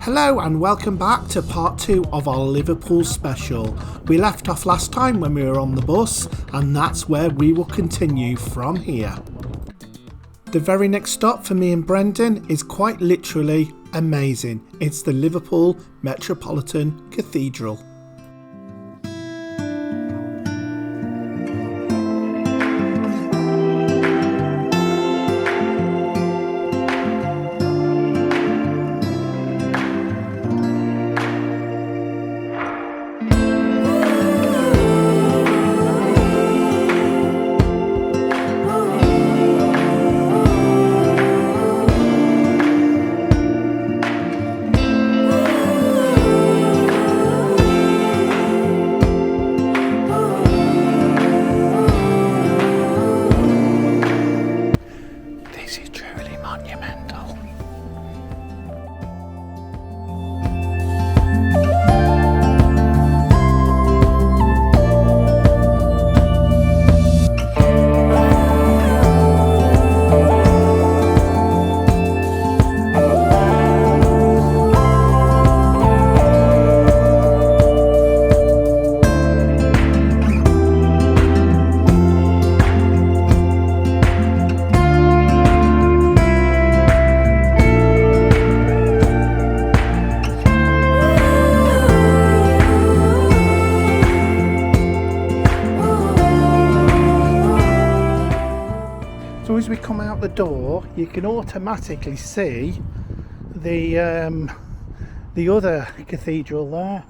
Hello and welcome back to part 2 of our Liverpool special. We left off last time when we were on the bus, and that's where we will continue from here. The very next stop for me and Brendan is quite literally amazing. It's the Liverpool Metropolitan Cathedral. Monumental. So as we come out the door, you can automatically see the other cathedral there.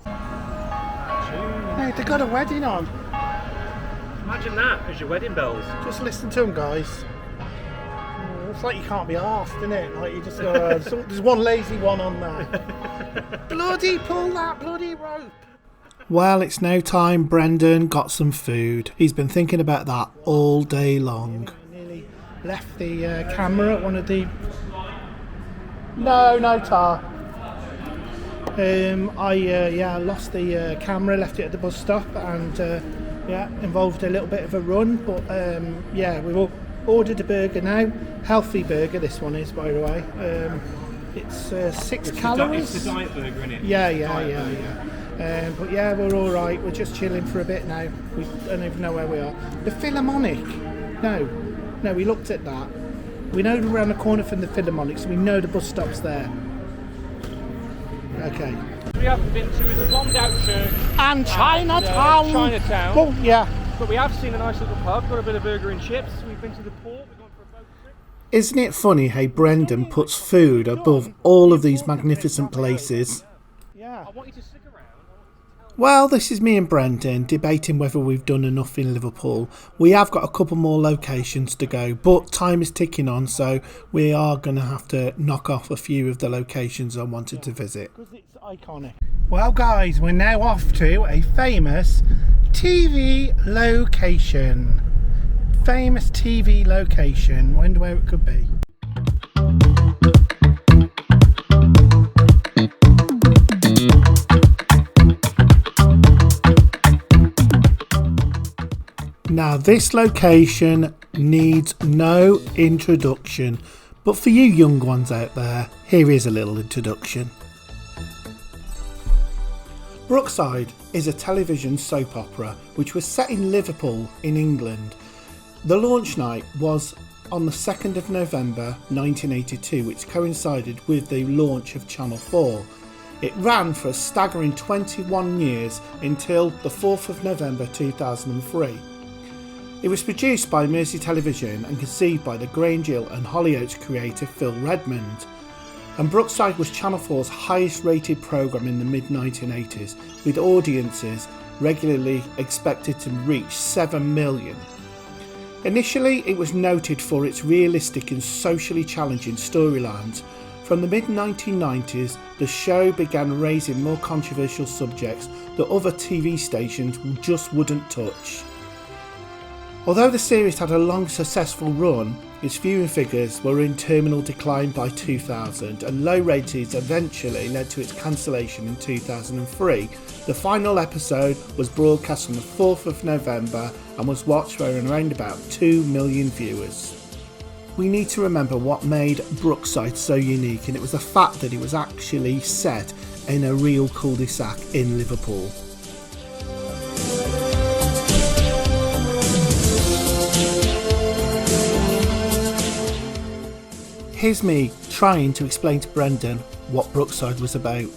Hey, they've got a wedding on. Imagine that as your wedding bells. Just listen to them, guys. It's like you can't be arsed, isn't it? Like you just there's one lazy one on there. Bloody pull that bloody rope. Well, it's now time Brendan got some food. He's been thinking about that all day long. Left the camera at one of the... No tar. I lost the camera, left it at the bus stop, and involved a little bit of a run. But we've all ordered a burger now. Healthy burger, this one is, by the way. It's 6 calories. It's the diet burger, isn't it? Yeah. But yeah, we're all right. We're just chilling for a bit now. We don't even know where we are. The Philharmonic. No, we looked at that. We know we're around the corner from the Philharmonic, so we know the bus stop's there. Okay. We haven't been to is a bombed out church. And Chinatown. Chinatown. Oh, yeah. But we have seen a nice little pub, got a bit of burger and chips. We've been to the port, we've gone for a boat trip. Isn't it funny how Brendan puts food above all of these magnificent places? Yeah. I want you to stick around. Well, this is me and Brendan debating whether we've done enough in Liverpool. We have got a couple more locations to go, but time is ticking on, so we are going to have to knock off a few of the locations I wanted to visit. Because it's iconic. Well, guys, we're now off to a famous TV location. Famous TV location. Wonder where it could be. Now this location needs no introduction, but for you young ones out there, here is a little introduction. Brookside is a television soap opera which was set in Liverpool in England. The launch night was on the 2nd of November 1982, which coincided with the launch of Channel 4. It ran for a staggering 21 years until the 4th of November 2003. It was produced by Mersey Television and conceived by the Grange Hill and Hollyoaks creator Phil Redmond. And Brookside was Channel 4's highest rated programme in the mid-1980s, with audiences regularly expected to reach 7 million. Initially, it was noted for its realistic and socially challenging storylines. From the mid-1990s, the show began raising more controversial subjects that other TV stations just wouldn't touch. Although the series had a long successful run, its viewing figures were in terminal decline by 2000, and low ratings eventually led to its cancellation in 2003. The final episode was broadcast on the 4th of November and was watched by around about 2 million viewers. we need to remember what made Brookside so unique, and it was the fact that it was actually set in a real cul-de-sac in Liverpool. Here's me trying to explain to Brendan what Brookside was about.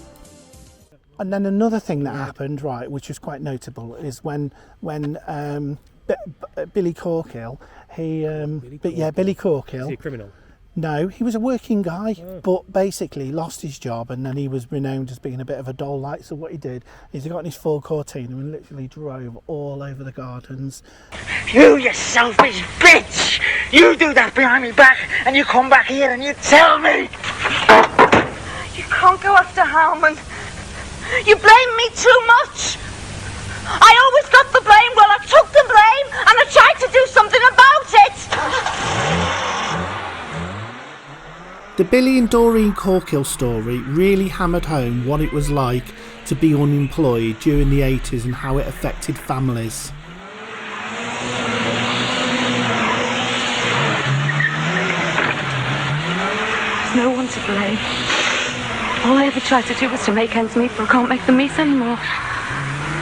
And then another thing that happened, right, which was quite notable, is when Billy Corkill, Billy Corkill. Is he a criminal? No, he was a working guy, but basically lost his job, and then he was renowned as being a bit of a dull light. So what he did is he got in his Ford Cortina and literally drove all over the gardens. You selfish bitch! You do that behind me back, and you come back here and you tell me! You can't go after Harman. You blame me too much. I always got the blame. Well, I took the blame and I tried to do something about it. The Billy and Doreen Corkill story really hammered home what it was like to be unemployed during the 80s and how it affected families. There's no one to blame. All I ever tried to do was to make ends meet, but I can't make them meet anymore.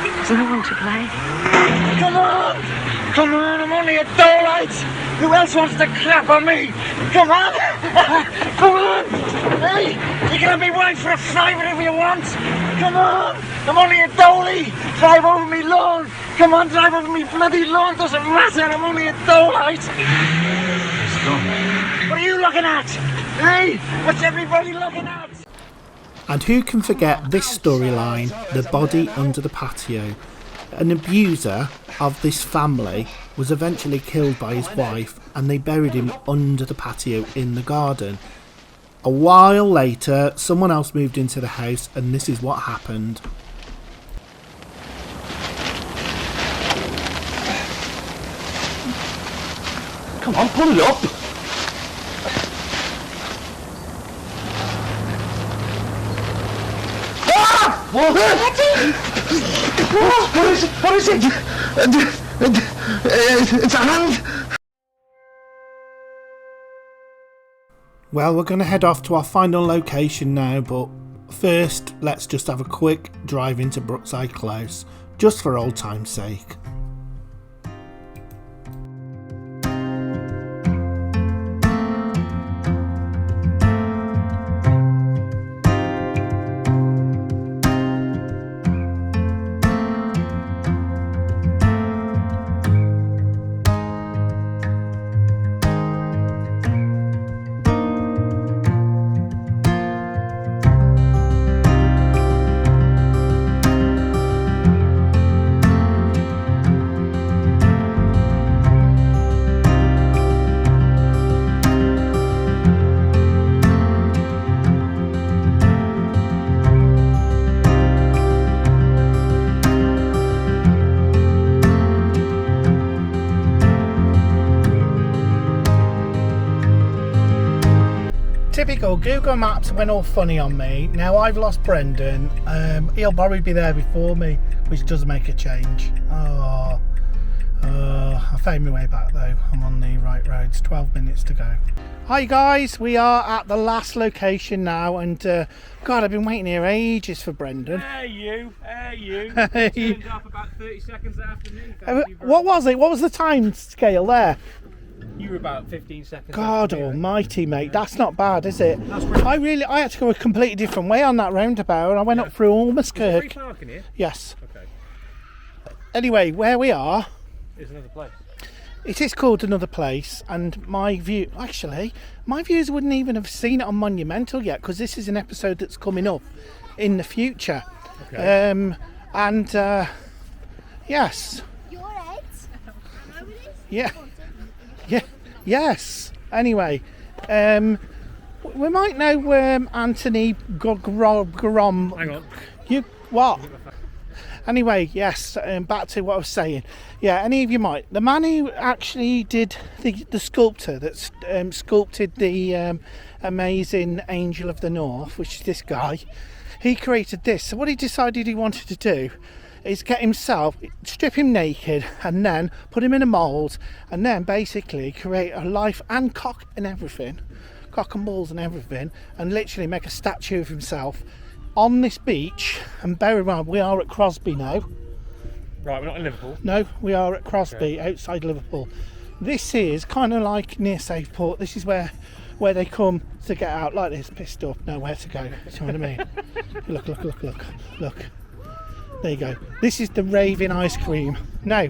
There's no one to blame. Come on! Come on, I'm only a doughlite! Who else wants to crap on me? Come on! Come on! Hey, you can have me wife for a fry whatever you want! Come on! I'm only a dolly! Drive over me lawn! Come on, drive over me bloody lawn! Doesn't matter, I'm only a doughlite! What are you looking at? Hey, what's everybody looking at? And who can forget this storyline, the body under the patio? An abuser of this family was eventually killed by his wife, and they buried him under the patio in the garden. A while later, someone else moved into the house, and this is what happened. Come on, pull it up! What is it? What is it? It's a hand. Well, we're going to head off to our final location now, but first, let's just have a quick drive into Brookside Close, just for old time's sake. Typical, Google Maps went all funny on me. Now I've lost Brendan. He'll probably be there before me, which does make a change. I found my way back though. I'm on the right roads. 12 minutes to go. Hi guys, we are at the last location now, and God, I've been waiting here ages for Brendan. Hey you. Hey. Turned up about 30 seconds after me. What was it? What was the time scale there? You were about 15 seconds. God almighty, mate, that's not bad, is it? I had to go a completely different way on that roundabout, and I went up through Almaskirk. Free parking here? Yes. Okay. Anyway, where we are, There's another place. it is called Another Place, and my viewers wouldn't even have seen it on Monumental yet, because this is an episode that's coming up in the future. Okay. Yes. Your eggs? Yeah. Yes. Anyway, we might know Anthony Grom. Hang on. You what? Anyway, yes. Back to what I was saying. Yeah, any of you might. The man who actually did the sculptor that sculpted the amazing Angel of the North, which is this guy, he created this. So what he decided he wanted to do is get himself, strip him naked, and then put him in a mould, and then basically create a life and cock and everything, cock and balls and everything, and literally make a statue of himself on this beach. And bear in mind, we are at Crosby now. Right, we're not in Liverpool. No, we are at Crosby, outside Liverpool. This is kind of like near Saveport. This is where they come to get out like this, pissed up, nowhere to go. You know what I mean? Look. There you go. This is the raving ice cream. Now,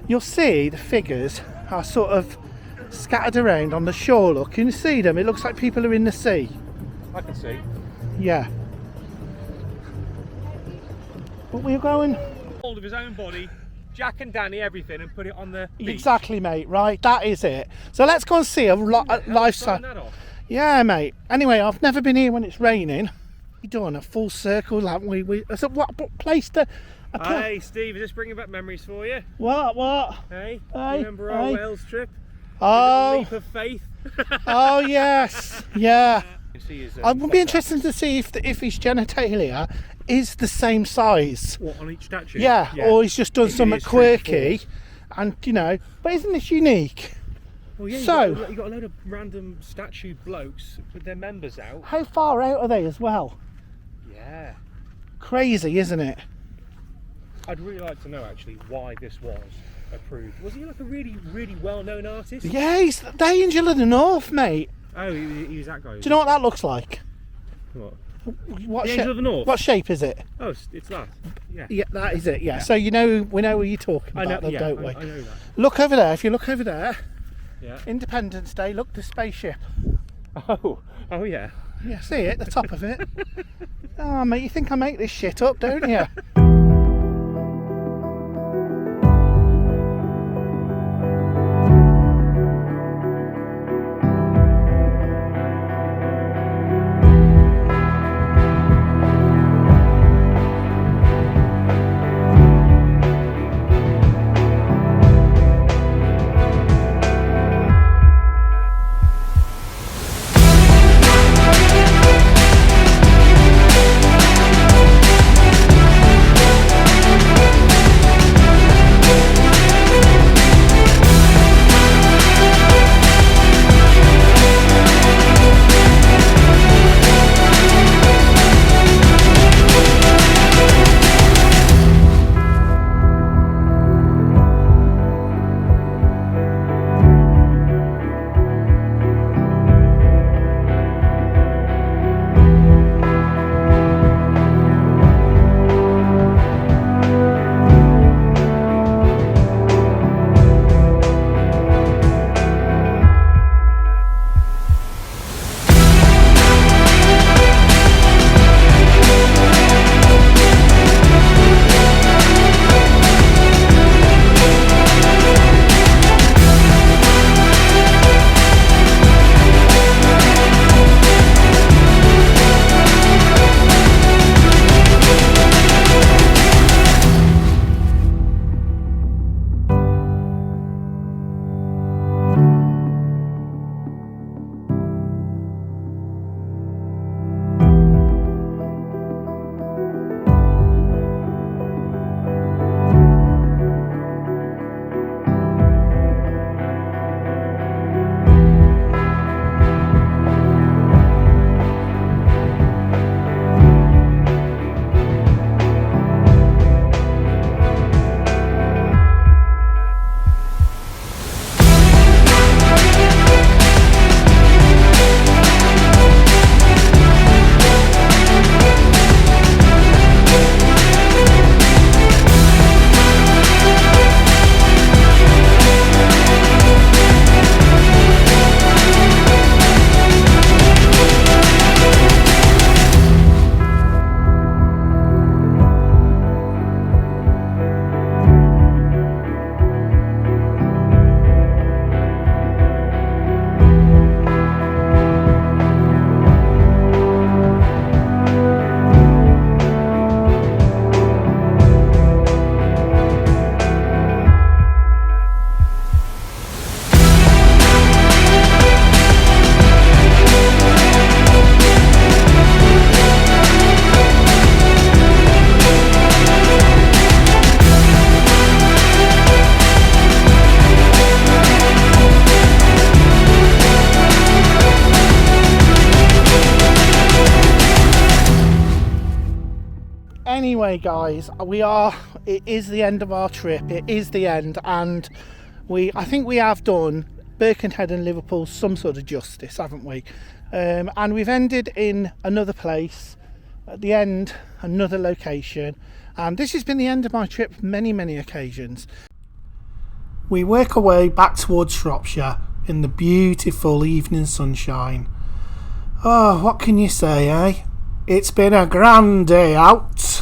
you'll see the figures are sort of scattered around on the shore. Look, can you see them? It looks like people are in the sea. I can see. Yeah. But we're going... Hold of his own body, Jack and Danny, everything, and put it on the beach. Exactly, mate, right? That is it. So let's go and see a life size. Yeah, mate. Anyway, I've never been here when it's raining. We've done a full circle, haven't we? So what place to... Hey, Steve, is this bringing back memories for you? What? Hey? Hey? Remember our Wales trip? Oh. Leap of faith? Oh, yes. Yeah. You see his, I would be interested to see if his genitalia is the same size. What, on each statue? Yeah, or he's just done Maybe something it is true quirky. And, you know, but isn't this unique? Well, yeah, So- you got a load of random statue blokes with their members out. How far out are they as well? Yeah. Crazy, isn't it? I'd really like to know, actually, why this was approved. Was he like a really, really well-known artist? Yeah, he's the Angel of the North, mate. Oh, he was that guy. Do you know what that looks like? What? What The Angel of the North? What shape is it? Oh, it's that. Yeah. Yeah, that is it. Yeah. So we know what you're talking I know, about, yeah, don't we? I know that. Look over there. If you look over there, Yeah. Independence Day. Look, the spaceship. Oh yeah. Yeah, see it, the top of it. Oh, mate, you think I make this shit up, don't you? Anyway, guys, it is the end of our trip. It is the end, and I think we have done Birkenhead and Liverpool some sort of justice, haven't we? And we've ended in another place, at the end, another location, and this has been the end of my trip many occasions. We work our way back towards Shropshire in the beautiful evening sunshine. Oh, what can you say, eh? It's been a grand day out.